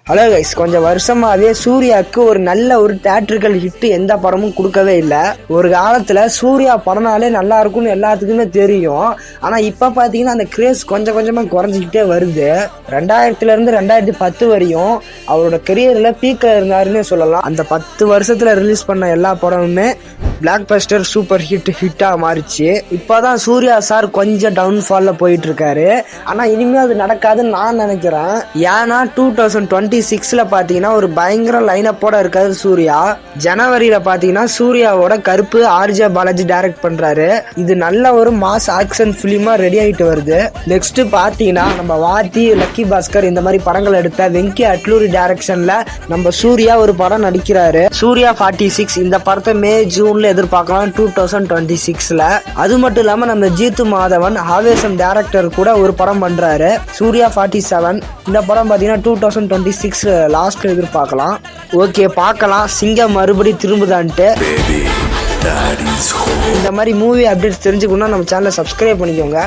Hello guys, கொஞ்சம் வருஷமாவே சூர்யாவுக்கு ஒரு நல்ல ஒரு தியேட்டரிக்கல் ஹிட் எந்த படமும் கொடுக்கவே இல்லை. ஒரு காலத்துல சூர்யா படம்னாலே நல்லா இருக்கும்னு எல்லாத்துக்குமே தெரியும். ஆனா இப்ப பாத்தீங்கன்னா அந்த கிரேஸ் கொஞ்சம் கொஞ்சமா குறைஞ்சிக்கிட்டே வருது. 2000 இருந்து 2010 வரையும் அவரோட கெரியர்ல பீக்ல இருந்தாருன்னு சொல்லலாம். அந்த 10 வருஷத்துல ரிலீஸ் பண்ண எல்லா படமுமே பிளாக் பஸ்டர் சூப்பர் ஹிட்டா மாறிச்சு. இப்பதான் சூர்யா சார் கொஞ்சம் டவுன்ஃபால்ல போயிட்டு இருக்காரு. ஆனா இனிமே அது நடக்காதுன்னு நான் நினைக்கிறேன். ஏன்னா 2026ல பாத்தீங்கன்னா ஒரு பயங்கர லைனப்போட இருக்காரு சூர்யா. ஜனவரியில பாத்தீங்கன்னா சூர்யாவோட கருப்பு ஆர்ஜே பாலாஜி டைரக்ட் பண்றாரு. இது நல்ல ஒரு மாஸ் ஆக்ஷன் பிலிமா ரெடி ஆயிட்டு வருது. நெக்ஸ்ட் பாத்தீங்கன்னா நம்ம வாத்தி, லக்கி பாஸ்கர் இந்த மாதிரி படங்கள் எடுத்த வெங்கி அட்லூரி டைரக்ஷன்ல நம்ம சூர்யா ஒரு படம் நடிக்கிறாரு. சூர்யா 46 இந்த படத்தை மே ஜூன்ல எதிர்பார்க்கலாம் 2026ல. அது மட்டும் இல்லாம நம்ம ஜீத்து மாதவன் ஆவேசம் டைரக்டர் கூட ஒரு படம் பண்றாரு, சூர்யா 47. இந்த படம் பாத்தீங்கன்னா 2026 லாஸ்ட்ல எதிர்பார்க்கலாம். ஓகே, பார்க்கலாம் சிங்கம் மறுபடி திரும்புதான்ட்டு. இந்த மாதிரி மூவி அப்டேட்ஸ் தெரிஞ்சுக்கணும்னா நம்ம சேனலை சப்ஸ்கிரைப் பண்ணிக்கோங்க.